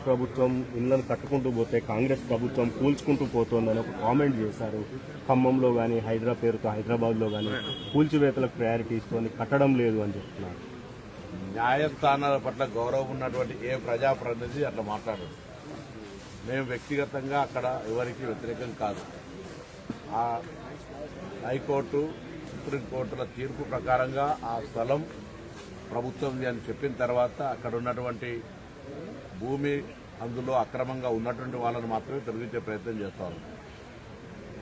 ప్రభుత్వం ఇళ్లను కట్టుకుంటూ పోతే కాంగ్రెస్ ప్రభుత్వం కూల్చుకుంటూ పోతోందని ఒక కామెంట్ చేశారు. ఖమ్మంలో కానీ హైదరాబాద్లో కానీ కూల్చివేతలకు ప్రయారిటీ ఇస్తుంది, కట్టడం లేదు అని చెప్తున్నారు. న్యాయస్థానాల పట్ల గౌరవం ఉన్నటువంటి ఏ ప్రజాప్రతినిధి అట్లా మాట్లాడరు. మేము వ్యక్తిగతంగా అక్కడ ఎవరికి వ్యతిరేకం కాదు. ఆ హైకోర్టు సుప్రీంకోర్టుల తీర్పు ప్రకారంగా ఆ స్థలం ప్రభుత్వంది అని చెప్పిన తర్వాత అక్కడ ఉన్నటువంటి భూమి అందులో అక్రమంగా ఉన్నటువంటి వాళ్ళని మాత్రమే తొలగించే ప్రయత్నం చేస్తారు.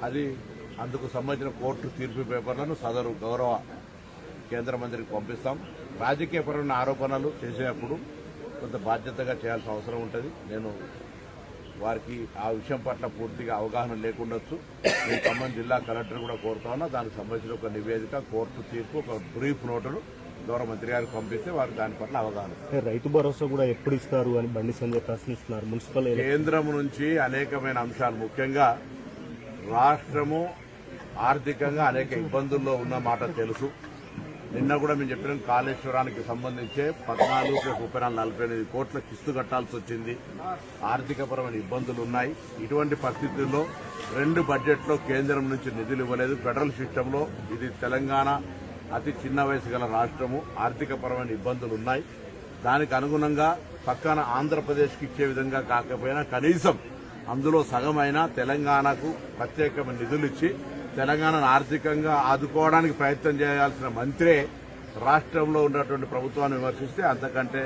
అది అందుకు సంబంధించిన కోర్టు తీర్పు పేపర్లను సదరు గౌరవ కేంద్ర మంత్రికి పంపిస్తాం. రాజకీయపరమైన ఆరోపణలు చేసేటప్పుడు కొంత బాధ్యతగా చేయాల్సిన అవసరం ఉంటుంది. నేను వారికి ఆ విషయం పట్ల పూర్తిగా అవగాహన లేకుండొచ్చు. నేను ఖమ్మం జిల్లా కలెక్టర్ కూడా కోరుతా ఉన్నా. దానికి సంబంధించిన ఒక నివేదిక, కోర్టు తీర్పు, ఒక బ్రీఫ్ నోటును గౌరవ మంత్రి గారికి పంపిస్తే వారికి దాని పట్ల అవగాహన. రైతు భరోసా కూడా ఎప్పుడు ఇస్తారు అని బండి సంజయ్ ప్రశ్నిస్తున్నారు. మున్సిపల్ కేంద్రం నుంచి అనేకమైన అంశాలు, ముఖ్యంగా రాష్ట్రము ఆర్థికంగా అనేక ఇబ్బందుల్లో ఉన్న మాట తెలుసు. నిన్న కూడా మేము చెప్పిన కాళేశ్వరానికి సంబంధించే 14+34 కోట్ల కిస్తు కట్టాల్సి వచ్చింది. ఆర్థికపరమైన ఇబ్బందులు ఉన్నాయి. ఇటువంటి పరిస్థితుల్లో 2 బడ్జెట్లో కేంద్రం నుంచి నిధులు ఇవ్వలేదు. ఫెడరల్ సిస్టంలో ఇది తెలంగాణ అతి చిన్న వయసు గల రాష్ట్రము. ఆర్థికపరమైన ఇబ్బందులు ఉన్నాయి. దానికి అనుగుణంగా పక్కన ఆంధ్రప్రదేశ్కి ఇచ్చే విధంగా కాకపోయినా కనీసం అందులో సగమైనా తెలంగాణకు ప్రత్యేకమైన నిధులు ఇచ్చి తెలంగాణను ఆర్థికంగా ఆదుకోవడానికి ప్రయత్నం చేయాల్సిన మంత్రే రాష్ట్రంలో ఉన్నటువంటి ప్రభుత్వాన్ని విమర్శిస్తే అంతకంటే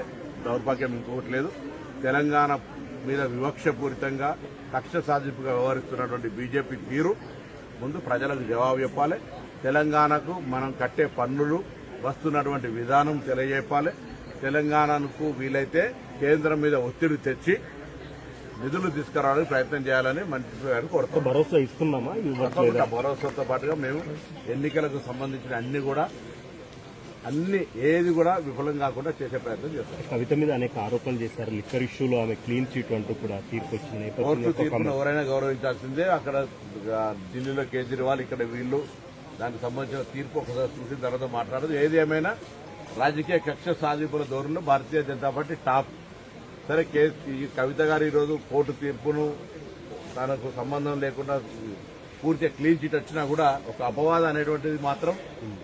దౌర్భాగ్యం ఇంకొకటి లేదు. తెలంగాణ మీద వివక్షపూరితంగా కక్ష సాధింపుగా వ్యవహరిస్తున్నటువంటి బీజేపీ తీరు ముందు ప్రజలకు జవాబు చెప్పాలి. తెలంగాణకు మనం కట్టే పన్నులు వస్తున్నటువంటి విధానం తెలియజెప్పాలి. తెలంగాణకు వీలైతే కేంద్రం మీద ఒత్తిడి తెచ్చి నిధులు తీసుకురావడానికి ప్రయత్నం చేయాలని మంత్రి గారు కోరుతాం. భరోసా ఇస్తున్నామా? భరోసాతో పాటుగా మేము ఎన్నికలకు సంబంధించిన ఏది కూడా విఫలం కాకుండా చేసే ప్రయత్నం చేస్తాం. కవిత మీద అనేక ఆరోపణలు చేశారు. లిక్కర్ ఇష్యూలో ఆమె క్లీన్ చీట్ అంటూ కూడా తీర్పు వచ్చింది. కోర్టు తీర్పును ఎవరైనా గౌరవించాల్సిందే. అక్కడ ఢిల్లీలో కేజ్రీవాల్, ఇక్కడ వీళ్ళు దానికి సంబంధించిన తీర్పు ఒకసారి చూసిన తర్వాత మాట్లాడదు. ఏది ఏమైనా రాజకీయ కక్ష సాధింపుల ధోరణిలో భారతీయ జనతా పార్టీ టాప్. సరే, ఈ కవిత గారు ఈరోజు కోర్టు తీర్పును తనకు సంబంధం లేకుండా పూర్తిగా క్లీన్ చిట్ వచ్చినా కూడా ఒక అపవాదం అనేటువంటిది మాత్రం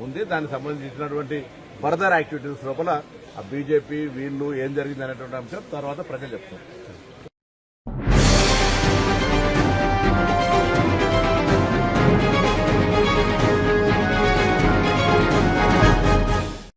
ఉంది. దానికి సంబంధించినటువంటి ఫర్దర్ యాక్టివిటీస్ లోపల ఆ బీజేపీ వీళ్ళు ఏం జరిగింది అనేటువంటి అంశం తర్వాత ప్రజలు చెప్తారు.